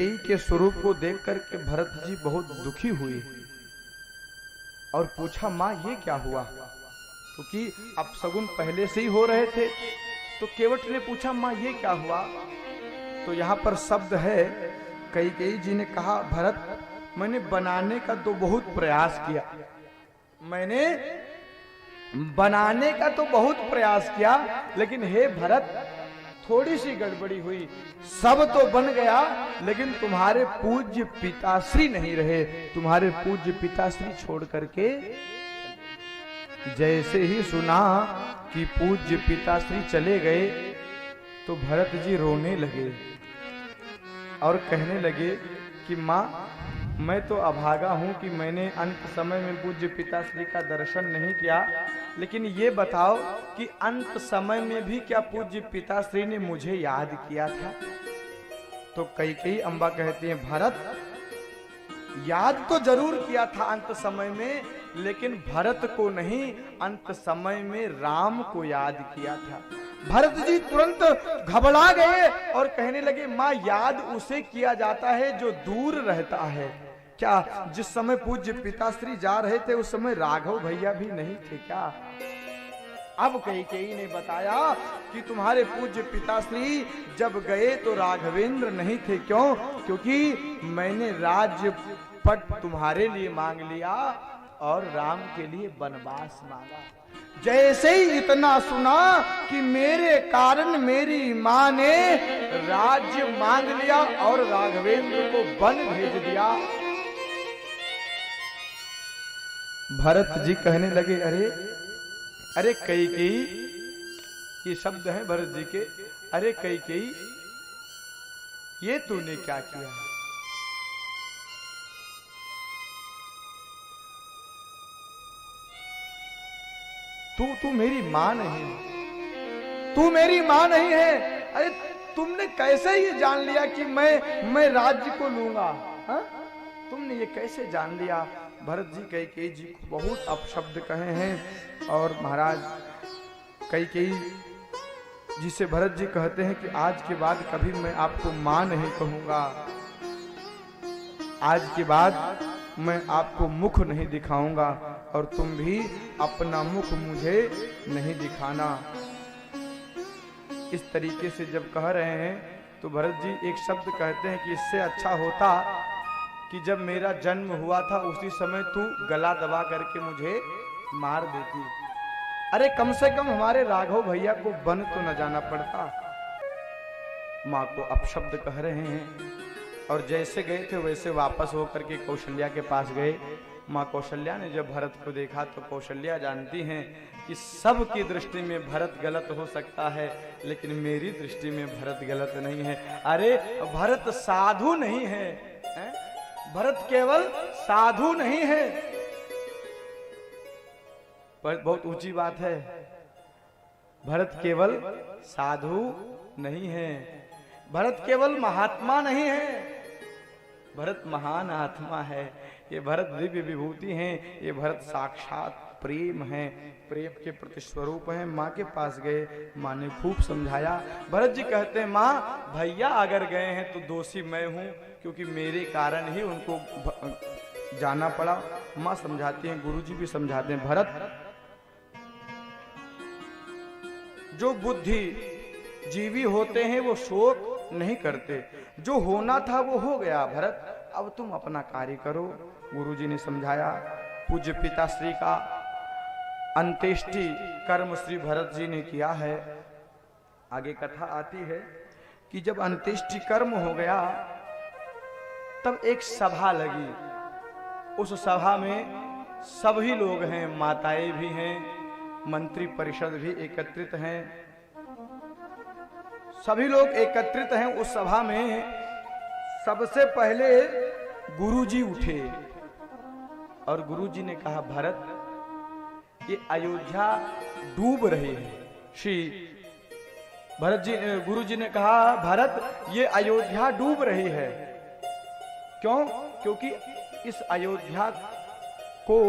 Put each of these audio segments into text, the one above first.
कैकेयी के स्वरूप को देख करके भरत जी बहुत दुखी हुए और पूछा, माँ ये क्या हुआ? क्योंकि अपशगुन पहले से ही हो रहे थे। तो केवट ने पूछा, माँ ये क्या हुआ? तो यहाँ पर शब्द है, कैकेयी जी ने कहा, भरत मैंने बनाने का तो बहुत प्रयास किया, मैंने बनाने का तो बहुत प्रयास किया, लेकिन हे भरत थोड़ी सी गड़बड़ी हुई। सब तो बन गया, लेकिन तुम्हारे पूज्य पिताश्री नहीं रहे। तुम्हारे पूज्य पिताश्री छोड़ करके, जैसे ही सुना कि पूज्य पिताश्री चले गए तो भरत जी रोने लगे और कहने लगे कि माँ मैं तो अभागा हूं कि मैंने अंत समय में पूज्य पिताश्री का दर्शन नहीं किया, लेकिन ये बताओ कि अंत समय में भी क्या पूज्य पिताश्री ने मुझे याद किया था? तो कैकेयी अम्बा कहती हैं, भरत याद तो जरूर किया था अंत समय में, लेकिन भरत को नहीं, अंत समय में राम को याद किया था। भरत जी तुरंत घबरा गए और कहने लगे, माँ याद उसे किया जाता है जो दूर रहता है। क्या जिस समय पूज्य पिताश्री जा रहे थे उस समय राघव भैया भी नहीं थे क्या? अब कैकेयी ने बताया कि तुम्हारे पूज्य पिताश्री जब गए तो राघवेंद्र नहीं थे। क्यों? क्योंकि मैंने राज्य पट तुम्हारे लिए मांग लिया और राम के लिए वनवास मांगा। जैसे ही इतना सुना कि मेरे कारण मेरी मां ने राज्य मांग लिया और राघवेंद्र को वन भेज दिया, भरत जी कहने लगे, अरे अरे कैकेयी, ये शब्द हैं भरत जी के, अरे कैकेयी ये तूने क्या किया? तू मेरी मां नहीं, तू मेरी मां नहीं है। अरे तुमने कैसे ये जान लिया कि मैं राज्य को लूंगा? हा? तुमने ये कैसे जान लिया? भरत जी कैकेयी जी को बहुत अपशब्द कहे हैं और महाराज कैकेयी जी से भरत जी कहते हैं कि आज के बाद कभी मैं आपको मां नहीं कहूंगा, आज के बाद मैं आपको मुख नहीं दिखाऊंगा और तुम भी अपना मुख मुझे नहीं दिखाना। इस तरीके से जब कह रहे हैं तो भरत जी एक शब्द कहते हैं कि इससे अच्छा होता कि जब मेरा जन्म हुआ था उसी समय तू गला दबा करके मुझे मार देती। अरे कम से कम हमारे राघव भैया को वन तो न जाना पड़ता। माँ को अपशब्द कह रहे हैं और जैसे गए थे वैसे वापस होकर के कौशल्या के पास गए। माँ कौशल्या ने जब भरत को देखा तो कौशल्या जानती हैं कि सबकी दृष्टि में भरत गलत हो सकता है, लेकिन मेरी दृष्टि में भरत गलत नहीं है। अरे भरत साधु नहीं है, भरत केवल साधु नहीं है। पर बहुत ऊंची बात है, भरत केवल साधु नहीं है, भरत केवल महात्मा नहीं है, भरत महान आत्मा है। ये भरत दिव्य विभूति हैं, ये भरत साक्षात प्रेम है, प्रेम के प्रति स्वरूप हैं। माँ के पास गए, माँ ने खूब समझाया। भरत जी कहते हैं, माँ भैया अगर गए हैं तो दोषी मैं हूँ, क्योंकि मेरे कारण ही उनको जाना पड़ा। माँ समझाती हैं, गुरुजी भी समझाते हैं, भरत जो बुद्धि जीवी होते हैं वो शोक नहीं करते, जो होना था वो हो गया। भरत अब तुम अपना कार्य करो। गुरुजी ने समझाया। पूज्य पिताश्री का अंत्येष्टि कर्म श्री भरत जी ने किया है। आगे कथा आती है कि जब अंत्येष्टि कर्म हो गया तब एक सभा लगी। उस सभा में सभी लोग हैं, माताएं भी हैं, मंत्री परिषद भी एकत्रित हैं, सभी लोग एकत्रित हैं उस सभा में। सबसे पहले गुरुजी उठे और गुरुजी ने कहा, भरत ये अयोध्या डूब रही है। श्री भरत जी गुरुजी ने कहा, भरत ये अयोध्या डूब रही है। क्यों? क्योंकि इस अयोध्या को,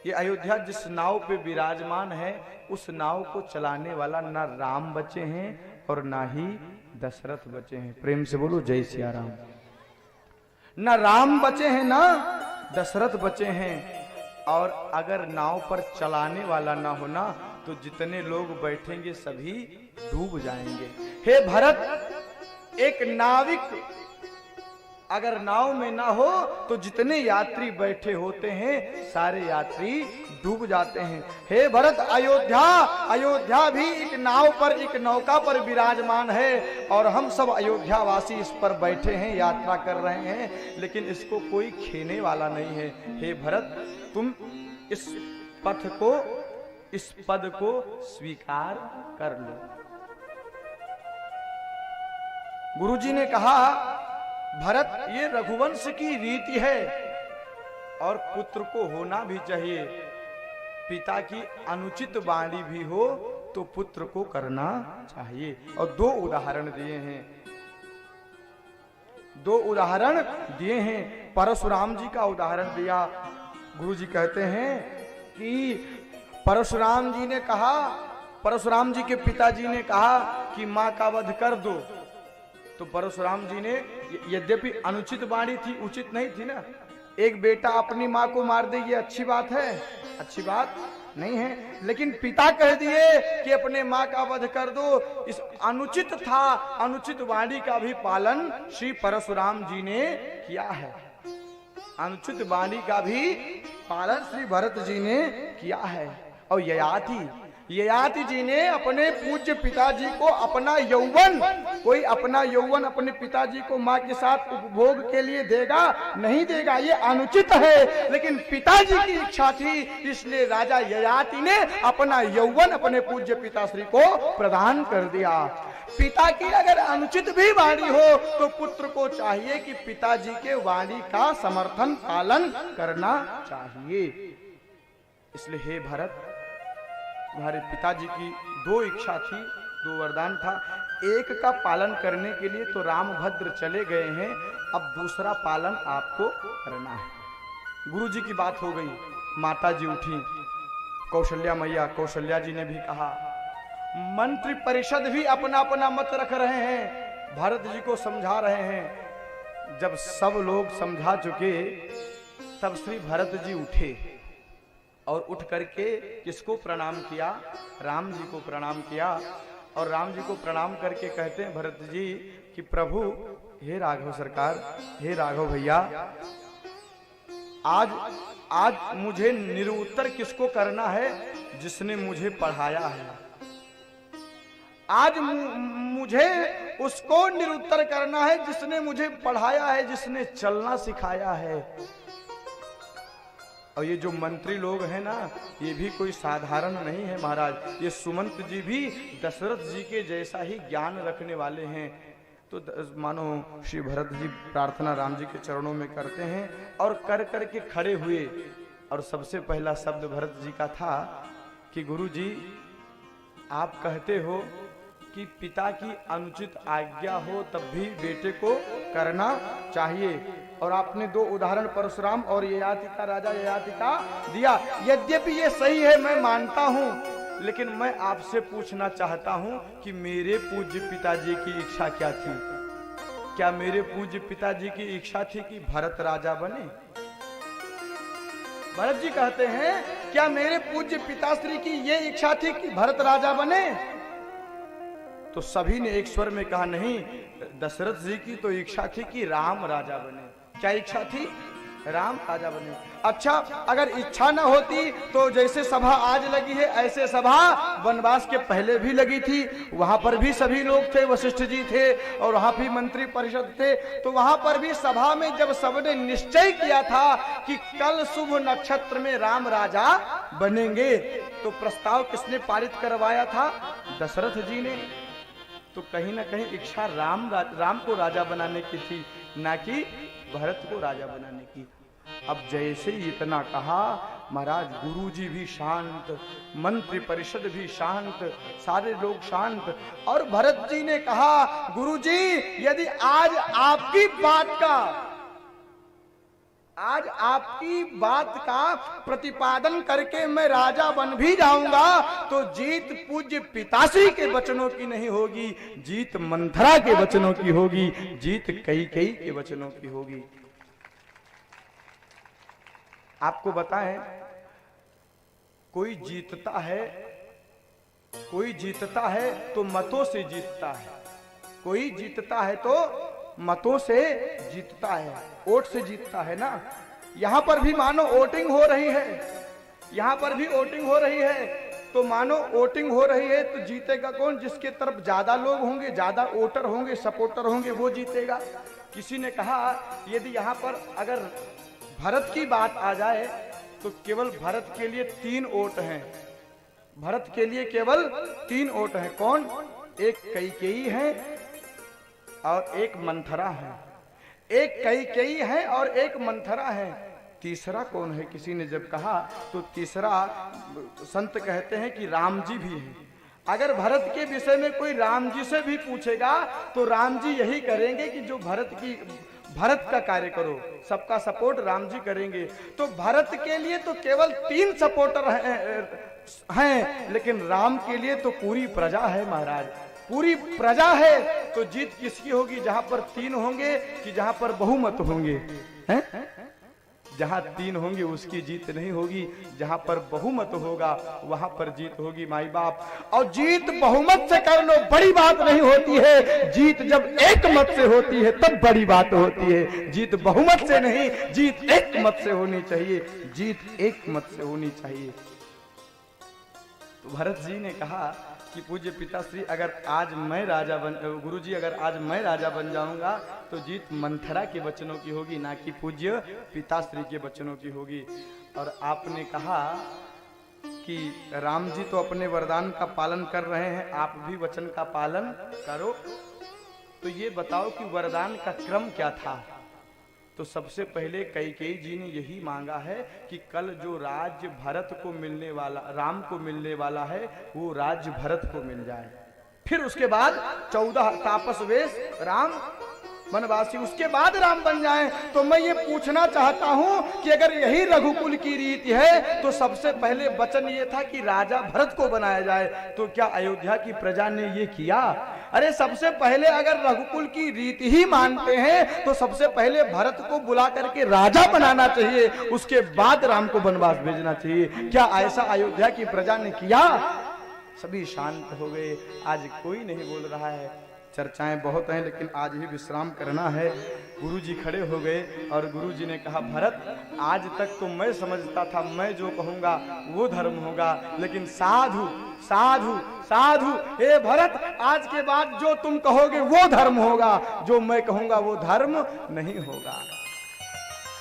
ये अयोध्या जिस नाव पे विराजमान है उस नाव को चलाने वाला ना राम बचे हैं और ना ही दशरथ बचे हैं। प्रेम से बोलो जय सिया राम। ना राम बचे हैं ना दशरथ बचे हैं। और अगर नाव पर चलाने वाला ना होना तो जितने लोग बैठेंगे सभी डूब जाएंगे। हे भरत, एक नाविक अगर नाव में ना हो तो जितने यात्री बैठे होते हैं सारे यात्री डूब जाते हैं। हे भरत, अयोध्या भी एक नाव पर, एक नौका पर विराजमान है और हम सब अयोध्यावासी इस पर बैठे हैं, यात्रा कर रहे हैं, लेकिन इसको कोई खेने वाला नहीं है। हे भरत, तुम इस पथ को, इस पद को स्वीकार कर लो। गुरुजी ने कहा, भरत, ये रघुवंश की रीति है और पुत्र को होना भी चाहिए। पिता की अनुचित वाणी भी हो तो पुत्र को करना चाहिए। और दो उदाहरण दिए हैं, दो उदाहरण दिए हैं। परशुराम जी का उदाहरण दिया। गुरुजी कहते हैं कि परशुराम जी ने कहा, परशुराम जी के पिताजी ने कहा कि मां का वध कर दो। तो परशुराम जी ने, यद्यपि अनुचित वाणी थी, उचित नहीं थी ना, एक बेटा अपनी मां को मार दे, ये अच्छी बात है? अच्छी बात नहीं है। लेकिन पिता कह दिए कि अपने मां का वध कर दो, इस अनुचित था। अनुचित वाणी का भी पालन श्री परशुराम जी ने किया है। अनुचित वाणी का भी पालन श्री भरत जी ने किया है। और ययाति जी ने अपने पूज्य पिताजी को अपना यौवन, कोई अपना यौवन अपने पिताजी को मां के साथ उपभोग के लिए देगा? नहीं देगा, ये अनुचित है। लेकिन पिताजी की इच्छा थी, इसलिए राजा ययाति ने अपना यौवन अपने पूज्य पिताश्री को प्रदान कर दिया। पिता की अगर अनुचित भी वाणी हो तो पुत्र को चाहिए कि पिताजी के वाणी का समर्थन पालन करना चाहिए। इसलिए हे भरत, तुम्हारे पिताजी की दो इच्छा थी, दो वरदान था। एक का पालन करने के लिए तो रामभद्र चले गए हैं, अब दूसरा पालन आपको करना है। गुरुजी की बात हो गई, माता जी उठी, कौशल्या मैया, कौशल्या जी ने भी कहा। मंत्री परिषद भी अपना अपना मत रख रहे हैं, भरत जी को समझा रहे हैं। जब सब लोग समझा चुके तब श्री भरत जी उठे और उठ करके किसको प्रणाम किया? राम जी को प्रणाम किया। और राम जी को प्रणाम करके कहते हैं भरत जी कि प्रभु, हे राघव सरकार, हे राघव भैया, आज मुझे निरुत्तर किसको करना है? जिसने मुझे पढ़ाया है। आज मुझे उसको निरुत्तर करना है जिसने मुझे पढ़ाया है, जिसने चलना सिखाया है। और ये जो मंत्री लोग हैं ना, ये भी कोई साधारण नहीं है महाराज। ये सुमंत जी भी दशरथ जी के जैसा ही ज्ञान रखने वाले हैं। तो मानो श्री भरत जी प्रार्थना राम जी के चरणों में करते हैं और कर करके खड़े हुए। और सबसे पहला शब्द भरत जी का था कि गुरु जी, आप कहते हो कि पिता की अनुचित आज्ञा हो तब भी बेटे को करना चाहिए। और आपने दो उदाहरण परशुराम और ययाति का, राजा ययाति का दिया। यद्यपि ये सही है, मैं मानता हूं, लेकिन मैं आपसे पूछना चाहता हूं कि मेरे पूज्य पिताजी की इच्छा क्या थी? क्या मेरे पूज्य पिताजी की इच्छा थी कि भरत राजा बने? भरत जी कहते हैं, क्या मेरे पूज्य पिताश्री की ये इच्छा थी कि भरत राजा बने? तो सभी ने एक स्वर में कहा, नहीं, दशरथ जी की तो इच्छा थी कि राम राजा बने। क्या इच्छा थी? राम राजा बने। अच्छा, अगर इच्छा न होती तो जैसे सभा आज लगी है ऐसे सभा वनवास के पहले भी लगी थी। वहां पर भी सभी लोग थे, वशिष्ठ जी थे और वहां भी मंत्री परिषद थे। तो वहां पर भी सभा में जब सबने निश्चय किया था कि कल शुभ नक्षत्र में राम राजा बनेंगे, तो प्रस्ताव किसने पारित करवाया था? दशरथ जी ने। तो कहीं ना कहीं इच्छा राम को राजा बनाने की थी, ना कि भरत को राजा बनाने की। अब जैसे इतना कहा महाराज, गुरुजी भी शांत, मंत्री परिषद भी शांत, सारे लोग शांत। और भरत जी ने कहा, गुरुजी, यदि आज आपकी बात का, आज आपकी बात का प्रतिपादन करके मैं राजा बन भी जाऊंगा तो जीत पूज्य पिताश्री के वचनों की नहीं होगी, जीत मंथरा के वचनों की होगी, जीत कैकेयी के वचनों की होगी। आपको बताएं, कोई जीतता है तो मतों से जीतता है, कोई जीतता है तो मतों से जीतता है, वोट से जीतता है ना। यहां पर भी मानो वोटिंग हो रही है, यहां पर भी वोटिंग हो रही है, तो मानो वोटिंग हो रही है तो जीतेगा कौन? जिसके तरफ ज्यादा लोग होंगे, ज्यादा वोटर होंगे, सपोर्टर होंगे, वो जीतेगा। किसी ने कहा यदि यहां पर अगर भरत की बात आ जाए तो केवल भरत के लिए 3 वोट हैं, भरत के लिए केवल 3 वोट हैं। कौन? एक कैकेयी है और एक मंथरा है, एक कैकेयी है और एक मंथरा है। तीसरा कौन है? किसी ने जब कहा तो तीसरा संत कहते हैं कि राम जी भी हैं। अगर भरत के विषय में कोई राम जी से भी पूछेगा तो राम जी यही करेंगे कि जो भरत का कार्य करो, सबका सपोर्ट राम जी करेंगे। तो भरत के लिए तो केवल 3 सपोर्टर हैं, लेकिन राम के लिए तो पूरी प्रजा है महाराज, पूरी प्रजा है। तो जीत किसकी होगी? जहां पर 3 होंगे कि जहां पर बहुमत होंगे? हैं? जहां 3 होंगे उसकी जीत नहीं होगी, जहां पर बहुमत होगा वहां पर जीत होगी माई बाप। और जीत बहुमत से कर लो, बड़ी बात नहीं होती है। जीत जब एक मत से होती है तब बड़ी बात होती है। जीत बहुमत से नहीं, जीत एक मत से होनी चाहिए, जीत एक मत से होनी चाहिए। तो भरत जी ने कहा कि पूज्य पिताश्री अगर आज मैं राजा गुरुजी अगर आज मैं राजा बन जाऊंगा तो जीत मंथरा के वचनों की होगी, ना कि पूज्य पिताश्री के वचनों की होगी। और आपने कहा कि राम जी तो अपने वरदान का पालन कर रहे हैं, आप भी वचन का पालन करो। तो ये बताओ कि वरदान का क्रम क्या था? तो सबसे पहले कैकेयी जी ने यही मांगा है कि कल जो राज्य भरत को मिलने वाला, राम को मिलने वाला है, वो राज्य भरत को मिल जाए। फिर उसके बाद 14 तापस वेश राम वनवासी, उसके बाद राम बन जाएं। तो मैं ये पूछना चाहता हूं कि अगर यही रघुकुल की रीति है तो सबसे पहले वचन ये था कि राजा भरत को बनाया जाए, तो क्या अयोध्या की प्रजा ने ये किया? अरे सबसे पहले अगर रघुकुल की रीति ही मानते हैं तो सबसे पहले भरत को बुला करके राजा बनाना चाहिए, उसके बाद राम को वनवास भेजना चाहिए। क्या ऐसा अयोध्या की प्रजा ने किया? सभी शांत हो गए, आज कोई नहीं बोल रहा है। चर्चाएं बहुत हैं लेकिन आज ही विश्राम करना है। गुरुजी खड़े हो गए और गुरुजी ने कहा, भरत आज तक तो मैं समझता था मैं जो कहूंगा वो धर्म होगा, लेकिन साधु साधु साधु हे भरत, आज के बाद जो तुम कहोगे वो धर्म होगा, जो मैं कहूंगा वो धर्म नहीं होगा।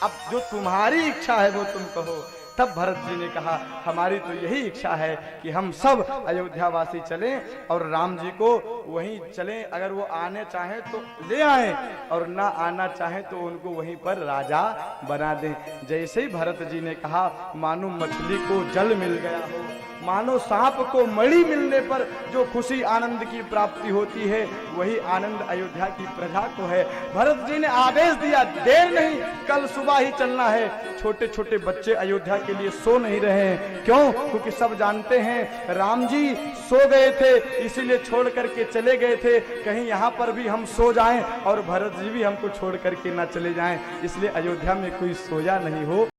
अब जो तुम्हारी इच्छा है वो तुम कहो। तब भरत जी ने कहा, हमारी तो यही इच्छा है कि हम सब अयोध्यावासी चलें और राम जी को वहीं चलें। अगर वो आने चाहें तो ले आएं और ना आना चाहें तो उनको वहीं पर राजा बना दें। जैसे ही भरत जी ने कहा, मानो मछली को जल मिल गया हो, मानो सांप को मणि मिलने पर जो खुशी आनंद की प्राप्ति होती है, वही आनंद अयोध्या की प्रजा को है। भरत जी ने आदेश दिया, देर नहीं, कल सुबह ही चलना है। छोटे छोटे बच्चे अयोध्या के लिए सो नहीं रहे हैं। क्यों? क्योंकि सब जानते हैं राम जी सो गए थे, इसीलिए छोड़ करके चले गए थे। कहीं यहाँ पर भी हम सो जाएं और भरत जी भी हमको छोड़ करके ना चले जाएं, इसलिए अयोध्या में कोई सोया नहीं हो।